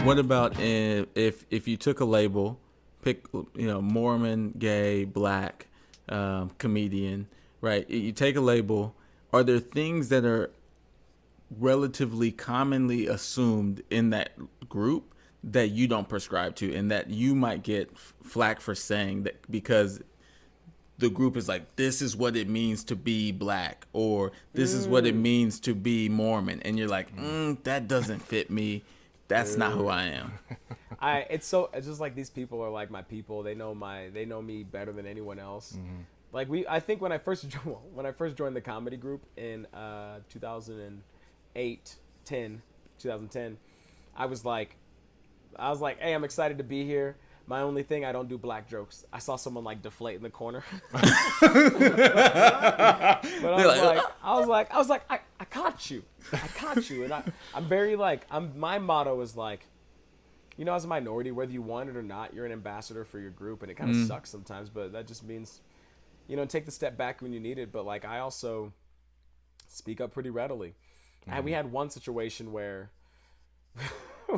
What about if you took a label, pick Mormon, gay, black, comedian, right? You take a label. Are there things that are relatively commonly assumed in that group that you don't prescribe to, and that you might get flack for saying that because the group is like, this is what it means to be black, or this is what it means to be Mormon, and you're like, that doesn't fit me. That's not who I am. It's just like these people are like my people. They know me better than anyone else. Mm-hmm. Like I think when I first joined the comedy group in 2010, I was like, hey, I'm excited to be here. My only thing, I don't do black jokes. I saw someone like deflate in the corner. But I was like, I caught you. And I'm very like, my motto is like, as a minority, whether you want it or not, you're an ambassador for your group, and it kind of sucks sometimes, but that just means, take the step back when you need it. But like, I also speak up pretty readily. And we had one situation where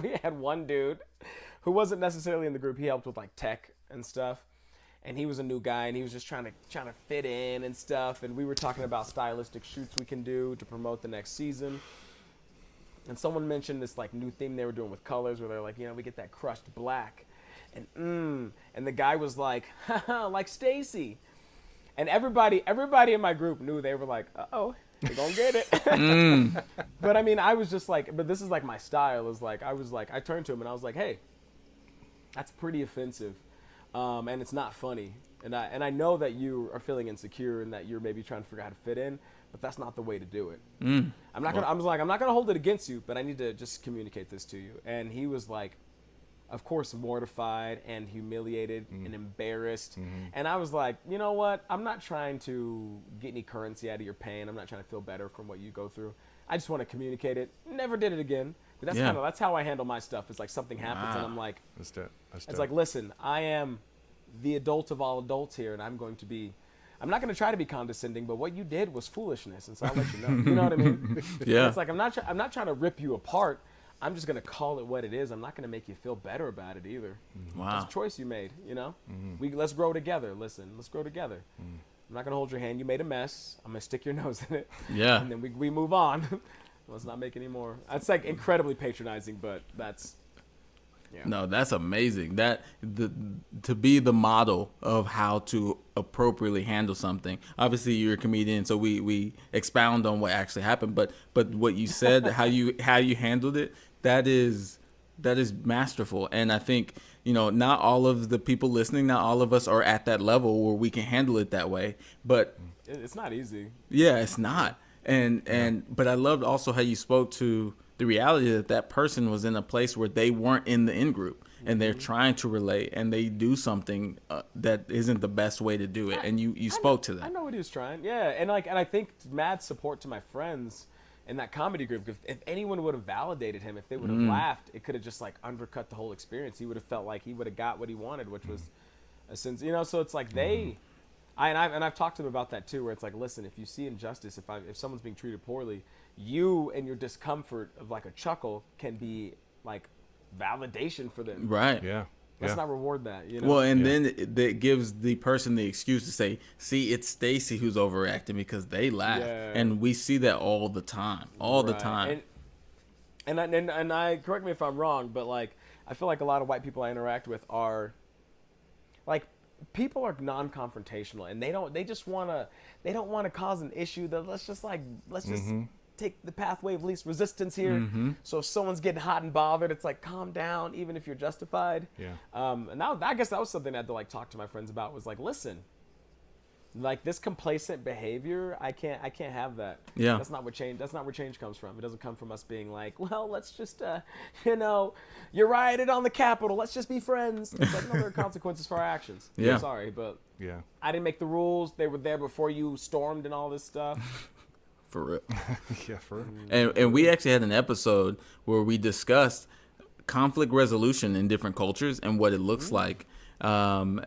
we had one dude who wasn't necessarily in the group. He helped with like tech and stuff, and he was a new guy, and he was just trying to fit in and stuff. And we were talking about stylistic shoots we can do to promote the next season. And someone mentioned this like new theme they were doing with colors, where they're like, we get that crushed black, and the guy was like, haha, like Stacey, and everybody in my group knew. They were like, uh-oh, you're gonna get it. But I mean, I was just like, but this is like my style. Is like, I turned to him and I was like, hey, that's pretty offensive, and it's not funny. And I know that you are feeling insecure and that you're maybe trying to figure out how to fit in, but that's not the way to do it. I'm not gonna hold it against you, but I need to just communicate this to you. And he was like, of course, mortified and humiliated and embarrassed. And I was like, you know what? I'm not trying to get any currency out of your pain. I'm not trying to feel better from what you go through. I just want to communicate it. Never did it again. But that's how I handle my stuff. It's like something happens and I'm like, it's like, listen, I am the adult of all adults here, and I'm not going to try to be condescending, but what you did was foolishness, and so I'll let you know. You know what I mean? Yeah. It's like, I'm not trying to rip you apart. I'm just going to call it what it is. I'm not going to make you feel better about it either. Wow. It's a choice you made, Let's grow together. Listen, let's grow together. I'm not going to hold your hand. You made a mess. I'm going to stick your nose in it. Yeah. And then we move on. Let's not make any more. That's like incredibly patronizing, but that's, No, that's amazing. To be the model of how to appropriately handle something. Obviously, you're a comedian, so we expound on what actually happened. But what you said, how you handled it, that is masterful. And I think not all of the people listening, not all of us are at that level where we can handle it that way. But it's not easy. Yeah, it's not. But I loved also how you spoke to the reality that person was in a place where they weren't in the in-group and they're trying to relate and they do something that isn't the best way to do it. And you spoke to that. I know what he was trying. Yeah. And I think mad support to my friends in that comedy group. If anyone would have validated him, if they would have laughed, it could have just like undercut the whole experience. He would have felt like he would have got what he wanted, which was a sense, so it's like I've talked to them about that too, where it's like, listen, if you see injustice, if someone's being treated poorly, you and your discomfort of like a chuckle can be like validation for them. Right. Yeah. Let's not reward that. Well, and then it gives the person the excuse to say, see, it's Stacey who's overacting because they laugh. Yeah. And we see that all the time. The time. And I correct me if I'm wrong, but like, I feel like a lot of white people I interact with are like, people are non-confrontational, and they don't want to cause an issue. That let's just take the pathway of least resistance here. So if someone's getting hot and bothered, it's like, calm down, even if you're justified. Yeah. And now I guess that was something I had to like talk to my friends about, was like, listen, like this complacent behavior, I can't have that. Yeah. That's not where change comes from. It doesn't come from us being like, well, let's just you rioted on the Capitol, let's just be friends. It's like, no, there are consequences for our actions. Yeah. I'm sorry, but yeah, I didn't make the rules. They were there before you stormed and all this stuff. For real. Yeah, for real. And we actually had an episode where we discussed conflict resolution in different cultures and what it looks like. And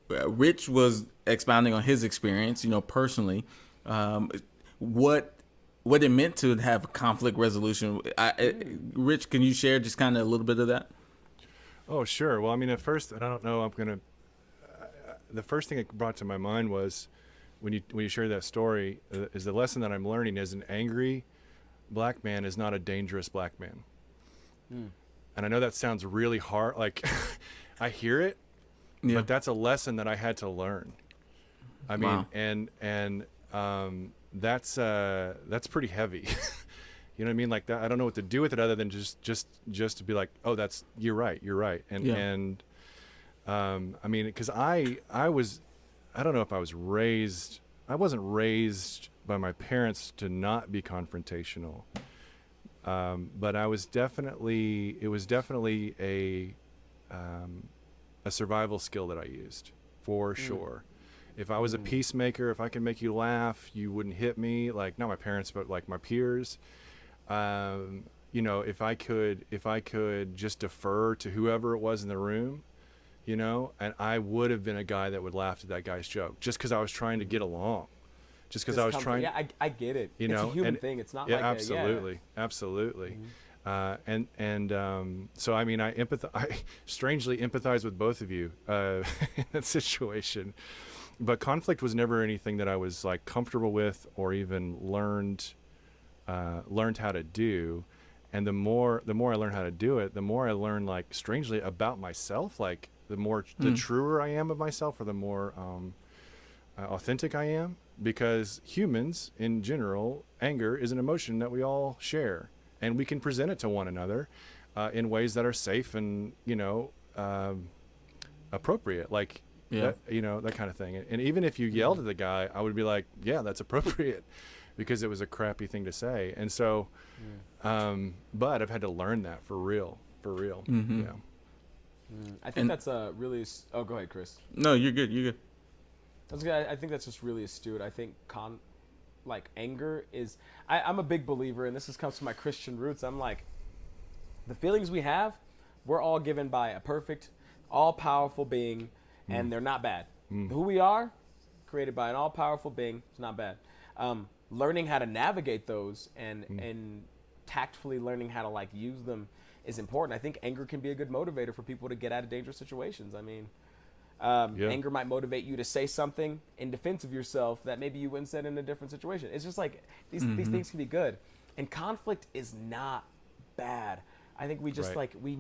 Rich was expounding on his experience, personally. What what it meant to have conflict resolution. Rich, can you share just kind of a little bit of that? Oh, sure. Well, I mean, at first, and I don't know, the first thing it brought to my mind was when you share that story, is the lesson that I'm learning is an angry black man is not a dangerous black man. And I know that sounds really hard. Like, I hear it, but that's a lesson that I had to learn. I mean, that's pretty heavy. You know what I mean? Like that, I don't know what to do with it other than just to be like, oh, you're right. And I mean, because I don't know if I wasn't raised by my parents to not be confrontational. But it was definitely a survival skill that I used for sure. If I was a peacemaker, if I could make you laugh, you wouldn't hit me. Like, not my parents, but like my peers. You know, if I could just defer to whoever it was in the room, you know, and I would have been a guy that would laugh at that guy's joke just because I was trying to get along. Just because I was trying. Yeah, I get it. You know, it's a human thing. It's not yeah, like absolutely. So I mean, I strangely empathize with both of you in that situation. But conflict was never anything that I was like comfortable with or even learned how to do. And the more I learned how to do it, the more I learned, like, strangely about myself. Like, the truer I am of myself, or the more authentic I am. Because humans in general, anger is an emotion that we all share, and we can present it to one another in ways that are safe and, you know, appropriate. Like, that, you know, that kind of thing. And even if you yelled at the guy, I would be like, yeah, that's appropriate, because it was a crappy thing to say. And so, but I've had to learn that for real. Yeah. I think that's a really. Oh, go ahead, Chris. No, you're good. That's good. I think that's just really astute. I think anger is. I'm a big believer, and comes from my Christian roots. I'm like, the feelings we have, we're all given by a perfect, all-powerful being, and they're not bad. Who we are, created by an all-powerful being, it's not bad. Learning how to navigate those and tactfully learning how to, like, use them is important. I think anger can be a good motivator for people to get out of dangerous situations. I mean, anger might motivate you to say something in defense of yourself that maybe you wouldn't say in a different situation. It's just like these things can be good, and conflict is not bad. I think we just we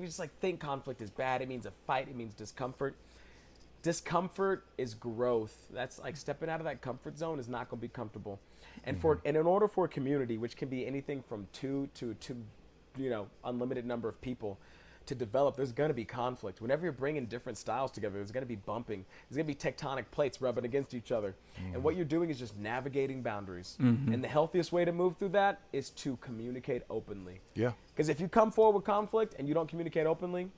just think conflict is bad. It means a fight. It means discomfort. Discomfort is growth. That's like stepping out of that comfort zone is not going to be comfortable. And in order for a community, which can be anything from 2 to unlimited number of people, to develop, there's going to be conflict. Whenever you're bringing different styles together, there's going to be bumping. There's going to be tectonic plates rubbing against each other. And what you're doing is just navigating boundaries. And the healthiest way to move through that is to communicate openly. Yeah. Because if you come forward with conflict and you don't communicate openly,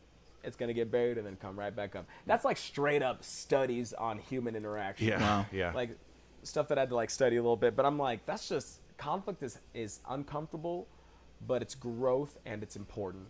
it's going to get buried and then come right back up. That's like straight up studies on human interaction. Yeah. Wow. Yeah. Like stuff that I had to like study a little bit. But I'm like, that's just, conflict is uncomfortable, but it's growth and it's important.